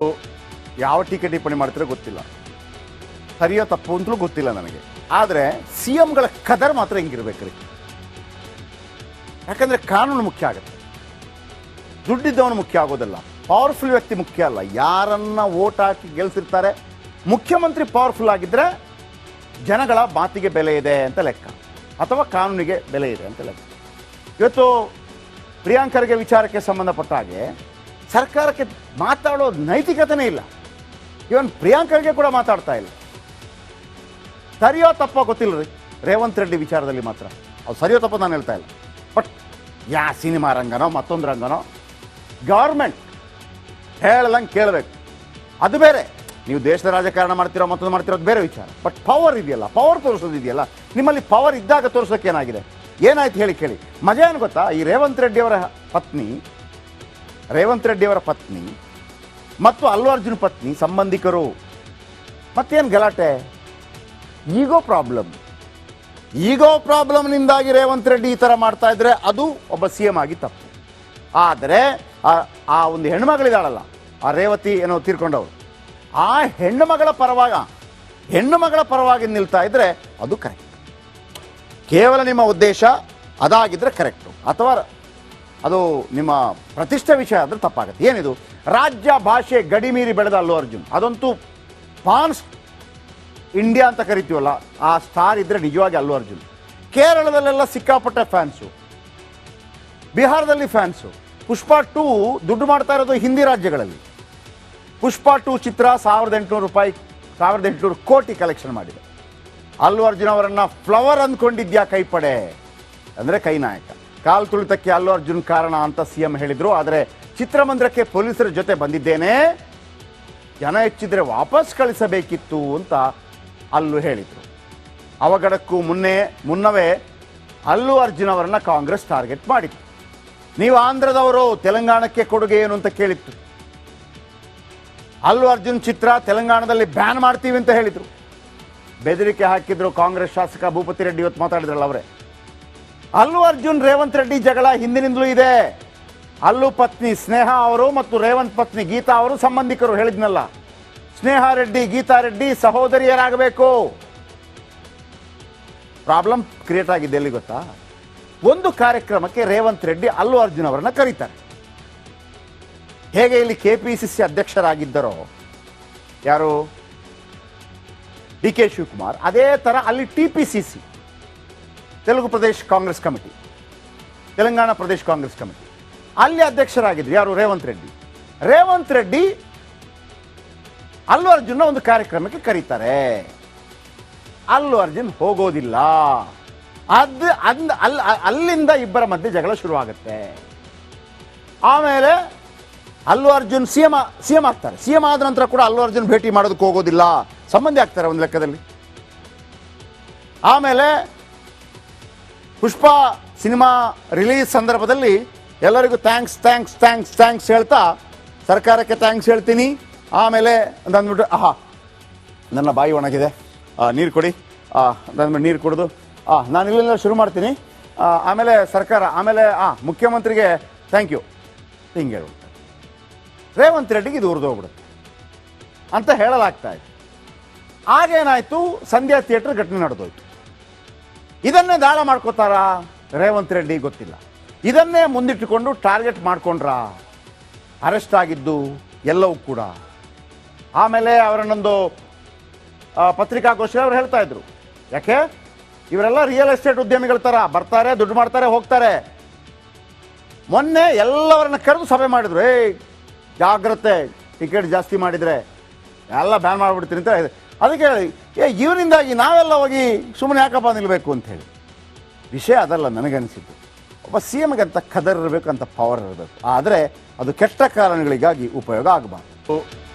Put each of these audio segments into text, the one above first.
ಯಾವ ಟೀಕೆ ಟಿಪ್ಪಣಿ ಮಾಡ್ತಿರೋ ಗೊತ್ತಿಲ್ಲ, ಸರಿಯೋ ತಪ್ಪು ಅಂತಲೂ ಗೊತ್ತಿಲ್ಲ ನನಗೆ. ಆದರೆ ಸಿ ಎಂಗಳ ಕದರ್ ಮಾತ್ರ ಹಿಂಗಿರ್ಬೇಕ್ರಿ. ಯಾಕಂದರೆ ಕಾನೂನು ಮುಖ್ಯ ಆಗುತ್ತೆ, ದುಡ್ಡಿದ್ದವನು ಮುಖ್ಯ ಆಗೋದಲ್ಲ, ಪವರ್ಫುಲ್ ವ್ಯಕ್ತಿ ಮುಖ್ಯ ಅಲ್ಲ. ಯಾರನ್ನ ಓಟ್ ಹಾಕಿ ಗೆಲ್ಸಿರ್ತಾರೆ, ಮುಖ್ಯಮಂತ್ರಿ ಪವರ್ಫುಲ್ ಆಗಿದ್ದರೆ ಜನಗಳ ಮಾತಿಗೆ ಬೆಲೆ ಇದೆ ಅಂತ ಲೆಕ್ಕ, ಅಥವಾ ಕಾನೂನಿಗೆ ಬೆಲೆ ಇದೆ ಅಂತ ಲೆಕ್ಕ. ಇವತ್ತು ಪ್ರಿಯಾಂಕರ್ಗೆ ವಿಚಾರಕ್ಕೆ ಸಂಬಂಧಪಟ್ಟ ಹಾಗೆ ಸರ್ಕಾರಕ್ಕೆ ಮಾತಾಡೋ ನೈತಿಕತೆನೇ ಇಲ್ಲ. ಇವನ್ ಪ್ರಿಯಾಂಕರ್ಗೆ ಕೂಡ ಮಾತಾಡ್ತಾ ಇಲ್ಲ. ಸರಿಯೋ ತಪ್ಪೋ ಗೊತ್ತಿಲ್ಲ ರೀ, ರೇವಂತ್ ರೆಡ್ಡಿ ವಿಚಾರದಲ್ಲಿ ಮಾತ್ರ ಅದು ಸರಿಯೋ ತಪ್ಪೋ ನಾನು ಹೇಳ್ತಾ ಇಲ್ಲ. ಬಟ್ ಯಾ ಸಿನಿಮಾ ರಂಗನೋ ಮತ್ತೊಂದು ರಂಗನೋ ಗೌರ್ಮೆಂಟ್ ಹೇಳದಂಗೆ ಕೇಳಬೇಕು, ಅದು ಬೇರೆ. ನೀವು ದೇಶದ ರಾಜಕಾರಣ ಮಾಡ್ತಿರೋ ಮತ್ತೊಂದು ಮಾಡ್ತಿರೋದು ಬೇರೆ ವಿಚಾರ. ಬಟ್ ಪವರ್ ಇದೆಯಲ್ಲ, ಪವರ್ ತೋರಿಸೋದಿದೆಯಲ್ಲ, ನಿಮ್ಮಲ್ಲಿ ಪವರ್ ಇದ್ದಾಗ ತೋರಿಸೋಕೆ ಏನಾಗಿದೆ, ಏನಾಯ್ತು ಹೇಳಿ ಕೇಳಿ. ಮಜಾ ಏನು ಗೊತ್ತಾ, ಈ ರೇವಂತ್ ರೆಡ್ಡಿಯವರ ಪತ್ನಿ ಮತ್ತು ಅಲ್ಲು ಅರ್ಜುನ್ ಪತ್ನಿ ಸಂಬಂಧಿಕರು. ಮತ್ತೇನು ಗಲಾಟೆ, ಈಗೋ ಪ್ರಾಬ್ಲಮ್ನಿಂದಾಗಿ ರೇವಂತ್ ರೆಡ್ಡಿ ಈ ಥರ ಮಾಡ್ತಾ ಇದ್ರೆ ಅದು ಒಬ್ಬ ಸಿ ಎಂ ಆಗಿ ತಪ್ಪು. ಆದರೆ ಆ ಒಂದು ಹೆಣ್ಣುಮಗಳಿದಾಳಲ್ಲ, ಆ ರೇವತಿ ಏನೋ ತೀರ್ಕೊಂಡವರು, ಆ ಹೆಣ್ಣುಮಗಳ ಪರವಾಗಿ ನಿಲ್ತಾ ಇದ್ರೆ ಅದು ಕರೆಕ್ಟ್. ಕೇವಲ ನಿಮ್ಮ ಉದ್ದೇಶ ಅದಾಗಿದ್ದರೆ ಕರೆಕ್ಟು, ಅಥವಾ ಅದು ನಿಮ್ಮ ಪ್ರತಿಷ್ಠೆ ವಿಷಯ ಆದರೆ ತಪ್ಪಾಗುತ್ತೆ. ಏನಿದು ರಾಜ್ಯ ಭಾಷೆ ಗಡಿ ಮೀರಿ ಬೆಳೆದ ಅಲ್ಲು ಅರ್ಜುನ್, ಅದಂತೂ ಪಾನ್ಸ್ ಇಂಡಿಯಾ ಅಂತ ಕರಿತೀವಲ್ಲ, ಆ ಸ್ಟಾರ್ ಇದ್ದರೆ ನಿಜವಾಗಿ ಅಲ್ಲು ಅರ್ಜುನ್. ಕೇರಳದಲ್ಲೆಲ್ಲ ಸಿಕ್ಕಾಪಟ್ಟೆ ಫ್ಯಾನ್ಸು, ಬಿಹಾರದಲ್ಲಿ ಫ್ಯಾನ್ಸು. ಪುಷ್ಪ 2 ದುಡ್ಡು ಮಾಡ್ತಾ ಇರೋದು ಹಿಂದಿ ರಾಜ್ಯಗಳಲ್ಲಿ. ಪುಷ್ಪ 2 ಚಿತ್ರ 1800 ಕೋಟಿ ಕಲೆಕ್ಷನ್ ಮಾಡಿದೆ. ಅಲ್ಲು ಅರ್ಜುನ್ ಅವರನ್ನು ಫ್ಲವರ್ ಅಂದ್ಕೊಂಡಿದ್ಯಾ ಕೈಪಡೆ ಅಂದರೆ ಕೈ ನಾಯಕ. ಕಾಲು ತುಳಿತಕ್ಕೆ ಅಲ್ಲು ಅರ್ಜುನ್ ಕಾರಣ ಅಂತ ಸಿ ಎಂ ಹೇಳಿದರು. ಆದರೆ ಚಿತ್ರಮಂದಿರಕ್ಕೆ ಪೊಲೀಸರ ಜೊತೆ ಬಂದಿದ್ದೇನೆ, ಜನ ಹೆಚ್ಚಿದ್ರೆ ವಾಪಸ್ ಕಳಿಸಬೇಕಿತ್ತು ಅಂತ ಅಲ್ಲು ಹೇಳಿದರು. ಅವಘಡಕ್ಕೂ ಮುನ್ನವೇ ಅಲ್ಲು ಅರ್ಜುನ್ ಅವರನ್ನು ಕಾಂಗ್ರೆಸ್ ಟಾರ್ಗೆಟ್ ಮಾಡಿತ್ತು. ನೀವು ಆಂಧ್ರದವರು, ತೆಲಂಗಾಣಕ್ಕೆ ಕೊಡುಗೆ ಏನು ಅಂತ ಕೇಳಿತ್ತು. ಅಲ್ಲು ಅರ್ಜುನ್ ಚಿತ್ರ ತೆಲಂಗಾಣದಲ್ಲಿ ಬ್ಯಾನ್ ಮಾಡ್ತೀವಿ ಅಂತ ಹೇಳಿದರು, ಬೆದರಿಕೆ ಹಾಕಿದ್ರು. ಕಾಂಗ್ರೆಸ್ ಶಾಸಕ ಭೂಪತಿ ರೆಡ್ಡಿ ಇವತ್ತು ಮಾತಾಡಿದ್ರಲ್ಲ ಅವರೇ. ಅಲ್ಲು ಅರ್ಜುನ್ ರೇವಂತ್ ರೆಡ್ಡಿ ಜಗಳ ಹಿಂದಿನಿಂದಲೂ ಇದೆ. ಅಲ್ಲು ಪತ್ನಿ ಸ್ನೇಹ ಅವರು ಮತ್ತು ರೇವಂತ್ ಪತ್ನಿ ಗೀತಾ ಅವರು ಸಂಬಂಧಿಕರು. ಹೇಳಿದ್ನಲ್ಲ, ಸ್ನೇಹ ರೆಡ್ಡಿ ಗೀತಾ ರೆಡ್ಡಿ ಸಹೋದರಿಯರಾಗಬೇಕು. ಪ್ರಾಬ್ಲಮ್ ಕ್ರಿಯೇಟ್ ಆಗಿದೆ ಎಲ್ಲಿ ಗೊತ್ತಾ, ಒಂದು ಕಾರ್ಯಕ್ರಮಕ್ಕೆ ರೇವಂತ್ ರೆಡ್ಡಿ ಅಲ್ಲು ಅರ್ಜುನ್ ಅವರನ್ನು ಕರೀತಾರೆ. ಹೇಗೆ ಇಲ್ಲಿ KPCC ಅಧ್ಯಕ್ಷರಾಗಿದ್ದರೋ ಯಾರು DK ಶಿವಕುಮಾರ್, ಅದೇ ಥರ ಅಲ್ಲಿ TPCC Telugu Pradesh Congress committee, Telangana Pradesh Congress committee, ಅಲ್ಲಿ ಅಧ್ಯಕ್ಷರಾಗಿದ್ರು ಯಾರು, ರೇವಂತ್ ರೆಡ್ಡಿ ಅಲ್ಲು ಅರ್ಜುನ್ನ ಒಂದು ಕಾರ್ಯಕ್ರಮಕ್ಕೆ ಕರೀತಾರೆ. ಅಲ್ಲು ಅರ್ಜುನ್ ಹೋಗೋದಿಲ್ಲ. ಅಲ್ಲಿಂದ ಇಬ್ಬರ ಮಧ್ಯೆ ಜಗಳ ಶುರುವಾಗುತ್ತೆ. ಆಮೇಲೆ ಅಲ್ಲು ಅರ್ಜುನ್ ಸಿ ಎಂ ಆಗ್ತಾರೆ. ಸಿ ಎಂ ಆದ ನಂತರ ಕೂಡ ಅಲ್ಲು ಅರ್ಜುನ್ ಭೇಟಿ ಮಾಡೋದಕ್ಕೆ ಹೋಗೋದಿಲ್ಲ, ಸಂಬಂಧಿ ಆಗ್ತಾರೆ ಒಂದು ಲೆಕ್ಕದಲ್ಲಿ. ಆಮೇಲೆ ಪುಷ್ಪ ಸಿನಿಮಾ ರಿಲೀಸ್ ಸಂದರ್ಭದಲ್ಲಿ ಎಲ್ಲರಿಗೂ ಥ್ಯಾಂಕ್ಸ್ ಹೇಳ್ತಾ, ಸರ್ಕಾರಕ್ಕೆ ಥ್ಯಾಂಕ್ಸ್ ಹೇಳ್ತೀನಿ, ಆಮೇಲೆ ಅಂತ ಅಂದ್ಬಿಟ್ಟು ನನ್ನ ಬಾಯಿ ಒಣಗಿದೆ, ನೀರು ಕೊಡಿ ಅಂದ್ಬಿಟ್ಟು ನೀರು ಕುಡಿದು ನಾನು ಇಲ್ಲಿಂದ ಶುರು ಮಾಡ್ತೀನಿ, ಆಮೇಲೆ ಸರ್ಕಾರ, ಆಮೇಲೆ ಮುಖ್ಯಮಂತ್ರಿಗೆ ಥ್ಯಾಂಕ್ ಯು ಹಿಂಗೆ ಹೇಳ್ಬಿಡ್ತಾರೆ. ರೇವಂತ್ ರೆಡ್ಡಿಗೆ ಇದು ಉರಿದೋಗ್ಬಿಡುತ್ತೆ ಅಂತ ಹೇಳಲಾಗ್ತಾ ಇದೆ. ಆಗೇನಾಯಿತು, ಸಂಧ್ಯಾ ಥಿಯೇಟರ್ ಘಟನೆ ನಡೆದೋಯ್ತು. ಇದನ್ನೇ ದಾಳ ಮಾಡ್ಕೋತಾರಾ ರೇವಂತ್ ರೆಡ್ಡಿ ಗೊತ್ತಿಲ್ಲ. ಇದನ್ನೇ ಮುಂದಿಟ್ಟುಕೊಂಡು ಟಾರ್ಗೆಟ್ ಮಾಡ್ಕೊಂಡ್ರ, ಅರೆಸ್ಟ್ ಆಗಿದ್ದು ಎಲ್ಲವೂ ಕೂಡ. ಆಮೇಲೆ ಅವರನ್ನೊಂದು ಪತ್ರಿಕಾಗೋಷ್ಠಿ ಅವ್ರು ಹೇಳ್ತಾ ಇದ್ರು, ಯಾಕೆ ಇವರೆಲ್ಲ ರಿಯಲ್ ಎಸ್ಟೇಟ್ ಉದ್ಯಮಿಗಳ ಥರ ಬರ್ತಾರೆ, ದುಡ್ಡು ಮಾಡ್ತಾರೆ, ಹೋಗ್ತಾರೆ. ಮೊನ್ನೆ ಎಲ್ಲವರನ್ನ ಕರೆದು ಸಭೆ ಮಾಡಿದ್ರು, ಜಾಗ್ರತೆ, ಟಿಕೆಟ್ ಜಾಸ್ತಿ ಮಾಡಿದರೆ ಎಲ್ಲ ಬ್ಯಾನ್ ಮಾಡಿಬಿಡ್ತೀನಿ ಅಂತ. ಅದಕ್ಕೆ ಇವರಿಂದಾಗಿ ನಾವೆಲ್ಲ ಹೋಗಿ ಸುಮ್ಮನೆ ಯಾಕಪ್ಪ ನಿಲ್ಲಬೇಕು ಅಂತ ಹೇಳಿ. ವಿಷಯ ಅದಲ್ಲ ನನಗನ್ನಿಸಿದ್ದು. ಒಬ್ಬ ಸಿ ಎಮ್ಗೆ ಅಂತ ಕದರ್ ಇರಬೇಕು, ಅಂತ ಪವರ್ ಇರಬೇಕು. ಆದರೆ ಅದು ಕೆಟ್ಟ ಕಾರಣಗಳಿಗಾಗಿ ಉಪಯೋಗ ಆಗಬಾರ್ದು.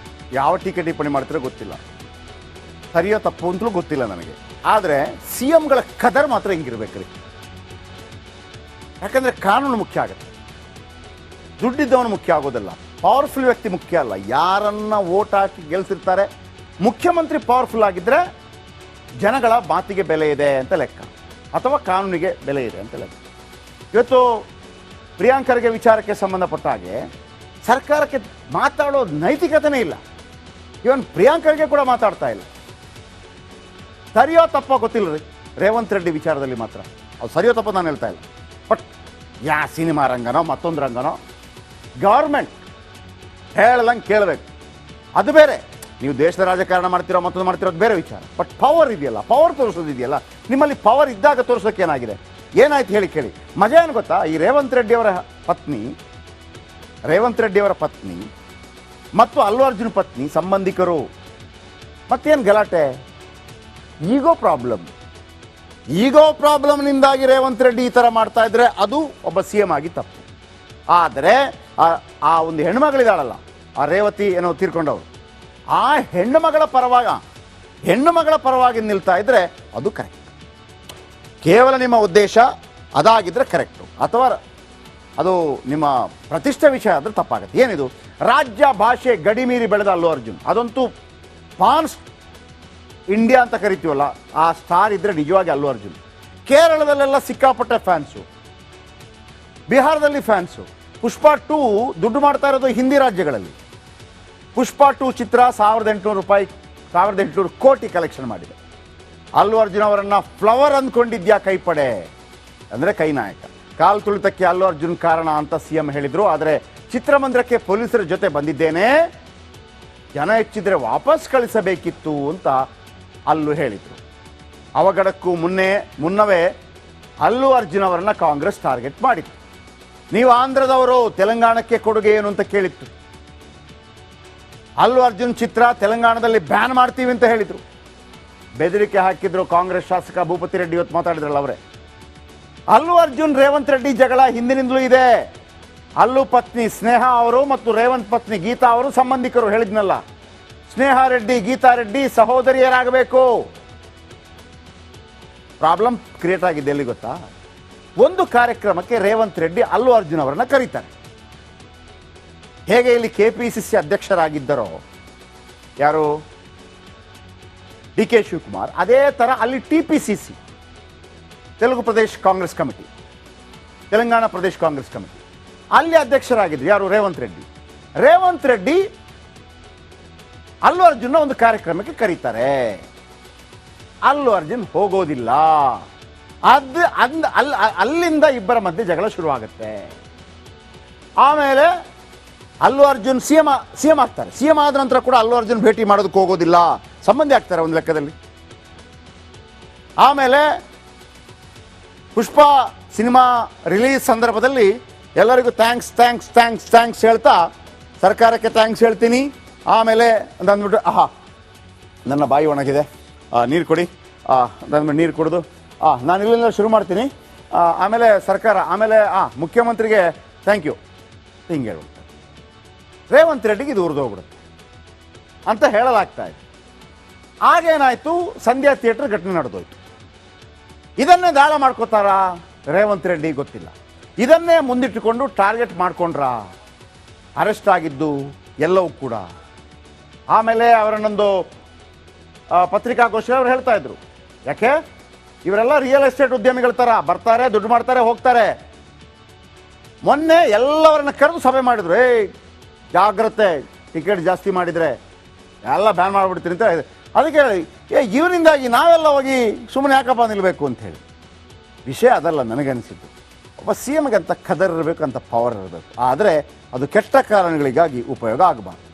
ಯಾವ ಟೀಕೆ ಟಿಪ್ಪಣಿ ಮಾಡ್ತಿರೋ ಗೊತ್ತಿಲ್ಲ, ಸರಿಯೋ ತಪ್ಪು ಅಂತಲೂ ಗೊತ್ತಿಲ್ಲ ನನಗೆ. ಆದರೆ ಸಿ ಎಂಗಳ ಕದರ್ ಮಾತ್ರ ಹಿಂಗಿರ್ಬೇಕ್ರಿ. ಯಾಕಂದರೆ ಕಾನೂನು ಮುಖ್ಯ ಆಗುತ್ತೆ, ದುಡ್ಡಿದ್ದವನು ಮುಖ್ಯ ಆಗೋದಲ್ಲ, ಪವರ್ಫುಲ್ ವ್ಯಕ್ತಿ ಮುಖ್ಯ ಅಲ್ಲ. ಯಾರನ್ನ ಓಟ್ ಹಾಕಿ ಗೆಲ್ಸಿರ್ತಾರೆ, ಮುಖ್ಯಮಂತ್ರಿ ಪವರ್ಫುಲ್ ಆಗಿದ್ದರೆ ಜನಗಳ ಮಾತಿಗೆ ಬೆಲೆ ಇದೆ ಅಂತ ಲೆಕ್ಕ, ಅಥವಾ ಕಾನೂನಿಗೆ ಬೆಲೆ ಇದೆ ಅಂತ ಲೆಕ್ಕ. ಇವತ್ತು ಪ್ರಿಯಾಂಕರ್ಗೆ ವಿಚಾರಕ್ಕೆ ಸಂಬಂಧಪಟ್ಟ ಹಾಗೆ ಸರ್ಕಾರಕ್ಕೆ ಮಾತಾಡೋ ನೈತಿಕತೆನೇ ಇಲ್ಲ. ಇವನ್ ಪ್ರಿಯಾಂಕರ್ಗೆ ಕೂಡ ಮಾತಾಡ್ತಾ ಇಲ್ಲ. ಸರಿಯೋ ತಪ್ಪೋ ಗೊತ್ತಿಲ್ಲ ರೀ ರೇವಂತ್ ರೆಡ್ಡಿ ವಿಚಾರದಲ್ಲಿ ಮಾತ್ರ. ಅದು ಸರಿಯೋ ತಪ್ಪೋ ನಾನು ಹೇಳ್ತಾ ಇಲ್ಲ. ಬಟ್ ಸಿನಿಮಾ ರಂಗನೋ ಮತ್ತೊಂದು ರಂಗನೋ ಗೌರ್ಮೆಂಟ್ ಹೇಳಲಂಗೆ ಕೇಳಬೇಕು, ಅದು ಬೇರೆ. ನೀವು ದೇಶದ ರಾಜಕಾರಣ ಮಾಡ್ತಿರೋ ಮತ್ತೊಂದು ಮಾಡ್ತಿರೋದು ಬೇರೆ ವಿಚಾರ. ಬಟ್ ಪವರ್ ಇದೆಯಲ್ಲ, ಪವರ್ ತೋರಿಸೋದಿದೆಯಲ್ಲ, ನಿಮ್ಮಲ್ಲಿ ಪವರ್ ಇದ್ದಾಗ ತೋರಿಸೋಕೆ ಏನಾಗಿದೆ, ಏನಾಯ್ತು ಹೇಳಿ ಕೇಳಿ. ಮಜಾ ಏನು ಗೊತ್ತಾ, ಈ ರೇವಂತ್ ರೆಡ್ಡಿಯವರ ಪತ್ನಿ ಮತ್ತು ಅಲ್ಲು ಅರ್ಜುನ್ ಪತ್ನಿ ಸಂಬಂಧಿಕರು. ಮತ್ತೇನು ಗಲಾಟೆ? ಈಗೋ ಪ್ರಾಬ್ಲಮ್ನಿಂದಾಗಿ ರೇವಂತ್ ರೆಡ್ಡಿ ಈ ಥರ ಮಾಡ್ತಾ ಇದ್ರೆ ಅದು ಒಬ್ಬ CM ಆಗಿ ತಪ್ಪು. ಆದರೆ ಆ ಒಂದು ಹೆಣ್ಣುಮಗಳಿದಾಳಲ್ಲ, ಆ ರೇವತಿ ಏನೋ ತೀರ್ಕೊಂಡವರು, ಆ ಹೆಣ್ಣುಮಗಳ ಪರವಾಗಿ ನಿಲ್ತಾ ಇದ್ರೆ ಅದು ಕರೆಕ್ಟ್. ಕೇವಲ ನಿಮ್ಮ ಉದ್ದೇಶ ಅದಾಗಿದ್ದರೆ ಕರೆಕ್ಟು, ಅಥವಾ ಅದು ನಿಮ್ಮ ಪ್ರತಿಷ್ಠೆ ವಿಷಯ ಆದರೆ ತಪ್ಪಾಗುತ್ತೆ. ಏನಿದು ರಾಜ್ಯ ಭಾಷೆ ಗಡಿ ಮೀರಿ ಬೆಳೆದ ಅಲ್ಲು ಅರ್ಜುನ್, ಅದಂತೂ ಪಾನ್ಸ್ ಇಂಡಿಯಾ ಅಂತ ಕರಿತೀವಲ್ಲ, ಆ ಸ್ಟಾರ್ ಇದ್ದರೆ ನಿಜವಾಗಿ ಅಲ್ಲು ಅರ್ಜುನ್. ಕೇರಳದಲ್ಲೆಲ್ಲ ಸಿಕ್ಕಾಪಟ್ಟೆ ಫ್ಯಾನ್ಸು, ಬಿಹಾರದಲ್ಲಿ ಫ್ಯಾನ್ಸು. ಪುಷ್ಪ 2 ದುಡ್ಡು ಮಾಡ್ತಾ ಇರೋದು ಹಿಂದಿ ರಾಜ್ಯಗಳಲ್ಲಿ. ಪುಷ್ಪ 2 ಚಿತ್ರ 1800 ಕೋಟಿ ಕಲೆಕ್ಷನ್ ಮಾಡಿದೆ. ಅಲ್ಲು ಅರ್ಜುನ್ ಅವರನ್ನು ಫ್ಲವರ್ ಅಂದ್ಕೊಂಡಿದ್ಯಾ ಕೈಪಡೆ ಅಂದರೆ ಕೈ ನಾಯಕ. ಕಾಲು ತುಳಿತಕ್ಕೆ ಅಲ್ಲು ಅರ್ಜುನ್ ಕಾರಣ ಅಂತ CM ಹೇಳಿದರು. ಆದರೆ ಚಿತ್ರಮಂದಿರಕ್ಕೆ ಪೊಲೀಸರ ಜೊತೆ ಬಂದಿದ್ದೇನೆ, ಜನ ಹೆಚ್ಚಿದ್ರೆ ವಾಪಸ್ ಕಳಿಸಬೇಕಿತ್ತು ಅಂತ ಅಲ್ಲು ಹೇಳಿದರು. ಅವಘಡಕ್ಕೂ ಮುನ್ನವೇ ಅಲ್ಲು ಅರ್ಜುನ್ ಅವರನ್ನ ಕಾಂಗ್ರೆಸ್ ಟಾರ್ಗೆಟ್ ಮಾಡಿತ್ತು. ನೀವು ಆಂಧ್ರದವರು, ತೆಲಂಗಾಣಕ್ಕೆ ಕೊಡುಗೆ ಏನು ಅಂತ ಕೇಳಿತ್ತು. ಅಲ್ಲು ಅರ್ಜುನ್ ಚಿತ್ರ ತೆಲಂಗಾಣದಲ್ಲಿ ಬ್ಯಾನ್ ಮಾಡ್ತೀವಿ ಅಂತ ಹೇಳಿದರು. ಬೆದರಿಕೆ ಹಾಕಿದ್ರು ಕಾಂಗ್ರೆಸ್ ಶಾಸಕ ಭೂಪತಿ ರೆಡ್ಡಿ. ಇವತ್ತು ಮಾತಾಡಿದ್ರಲ್ಲ ಅವರೇ. ಅಲ್ಲು ಅರ್ಜುನ್ ರೇವಂತ್ ರೆಡ್ಡಿ ಜಗಳ ಹಿಂದಿನಿಂದಲೂ ಇದೆ. ಅಲ್ಲು ಪತ್ನಿ ಸ್ನೇಹ ಅವರು ಮತ್ತು ರೇವಂತ್ ಪತ್ನಿ ಗೀತಾ ಅವರು ಸಂಬಂಧಿಕರು. ಹೇಳಿದ್ನಲ್ಲ, ಸ್ನೇಹ ರೆಡ್ಡಿ ಗೀತಾ ರೆಡ್ಡಿ ಸಹೋದರಿಯರಾಗಬೇಕು. ಪ್ರಾಬ್ಲಮ್ ಕ್ರಿಯೇಟ್ ಆಗಿದೆ ಎಲ್ಲಿ ಗೊತ್ತಾ? ಒಂದು ಕಾರ್ಯಕ್ರಮಕ್ಕೆ ರೇವಂತ್ ರೆಡ್ಡಿ ಅಲ್ಲು ಅರ್ಜುನ್ ಅವರನ್ನ ಕರೀತಾರೆ. ಹೇಗೆ ಇಲ್ಲಿ KPCC ಅಧ್ಯಕ್ಷರಾಗಿದ್ದರೋ ಯಾರು DK ಶಿವಕುಮಾರ್, ಅದೇ ಥರ ಅಲ್ಲಿ TPCC Telugu Pradesh Congress committee, Telangana Pradesh Congress committee, ಅಲ್ಲಿ ಅಧ್ಯಕ್ಷರಾಗಿದ್ರು ಯಾರು? ರೇವಂತ್ ರೆಡ್ಡಿ ಅಲ್ಲು ಅರ್ಜುನ್ ಒಂದು ಕಾರ್ಯಕ್ರಮಕ್ಕೆ ಕರೀತಾರೆ. ಅಲ್ಲು ಅರ್ಜುನ್ ಹೋಗೋದಿಲ್ಲ. ಅಲ್ಲಿಂದ ಇಬ್ಬರ ಮಧ್ಯೆ ಜಗಳ ಶುರುವಾಗುತ್ತೆ. ಆಮೇಲೆ ಅಲ್ಲು ಅರ್ಜುನ್ CM ಆಗ್ತಾರೆ. CM ಆದ ನಂತರ ಕೂಡ ಅಲ್ಲು ಅರ್ಜುನ್ ಭೇಟಿ ಮಾಡೋದಕ್ಕೆ ಹೋಗೋದಿಲ್ಲ, ಸಂಬಂಧಿ ಆಗ್ತಾರೆ ಒಂದು ಲೆಕ್ಕದಲ್ಲಿ. ಆಮೇಲೆ ಪುಷ್ಪ ಸಿನಿಮಾ ರಿಲೀಸ್ ಸಂದರ್ಭದಲ್ಲಿ ಎಲ್ಲರಿಗೂ ಥ್ಯಾಂಕ್ಸ್ ಹೇಳ್ತಾ ಸರ್ಕಾರಕ್ಕೆ ಥ್ಯಾಂಕ್ಸ್ ಹೇಳ್ತೀನಿ. ಆಮೇಲೆ ಅಂದ್ಬಿಟ್ಟು ನನ್ನ ಬಾಯಿ ಒಣಗಿದೆ, ನೀರು ಕೊಡಿ, ಅಂದ್ಬಿಟ್ಟು ನೀರು ಕುಡಿದು ನಾನು ಇಲ್ಲಿಂದ ಶುರು ಮಾಡ್ತೀನಿ. ಆಮೇಲೆ ಸರ್ಕಾರ, ಆಮೇಲೆ ಮುಖ್ಯಮಂತ್ರಿಗೆ ಥ್ಯಾಂಕ್ ಯು ಹಿಂಗೆ ಹೇಳ್ಬಿಡ್ತಾರೆ. ರೇವಂತ್ ರೆಡ್ಡಿಗೆ ಇದು ಉರಿದೋಗ್ಬಿಡುತ್ತೆ ಅಂತ ಹೇಳಲಾಗ್ತಾ ಇದೆ. ಆಗೇನಾಯಿತು, ಸಂಧ್ಯಾ ಥಿಯೇಟರ್ ಘಟನೆ ನಡೆದೋಯ್ತು. ಇದನ್ನೇ ದಾಳ ಮಾಡ್ಕೋತಾರಾ ರೇವಂತ್ ರೆಡ್ಡಿ ಗೊತ್ತಿಲ್ಲ. ಇದನ್ನೇ ಮುಂದಿಟ್ಟುಕೊಂಡು ಟಾರ್ಗೆಟ್ ಮಾಡ್ಕೊಂಡ್ರಾ? ಅರೆಸ್ಟ್ ಆಗಿದ್ದು ಎಲ್ಲವೂ ಕೂಡ. ಆಮೇಲೆ ಅವರನ್ನೊಂದು ಪತ್ರಿಕಾಗೋಷ್ಠಿ ಅವ್ರು ಹೇಳ್ತಾ ಇದ್ರು, ಯಾಕೆ ಇವರೆಲ್ಲ ರಿಯಲ್ ಎಸ್ಟೇಟ್ ಉದ್ಯಮಿಗಳ ಥರ ಬರ್ತಾರೆ, ದುಡ್ಡು ಮಾಡ್ತಾರೆ, ಹೋಗ್ತಾರೆ. ಮೊನ್ನೆ ಎಲ್ಲವರನ್ನ ಕರೆದು ಸಭೆ ಮಾಡಿದ್ರು. ಜಾಗ್ರತೆ, ಟಿಕೆಟ್ ಜಾಸ್ತಿ ಮಾಡಿದರೆ ಎಲ್ಲ ಬ್ಯಾನ್ ಮಾಡಿಬಿಡ್ತೀನಿ ಅಂತ. ಅದಕ್ಕೆ ಹೇಳಿ ಇವರಿಂದಾಗಿ ನಾವೆಲ್ಲ ಹೋಗಿ ಸುಮ್ಮನೆ ಯಾಕಪ್ಪ ನಿಲ್ಲಬೇಕು ಅಂತ ಹೇಳಿ. ವಿಷಯ ಅದಲ್ಲ ನನಗನ್ನಿಸಿದ್ದು. ಒಬ್ಬ CMಗೆ ಅಂತ ಖದರ್ ಇರಬೇಕು, ಅಂತ ಪವರ್ ಇರಬೇಕು. ಆದರೆ ಅದು ಕೆಟ್ಟ ಕಾರಣಗಳಿಗಾಗಿ ಉಪಯೋಗ ಆಗಬಾರ್ದು.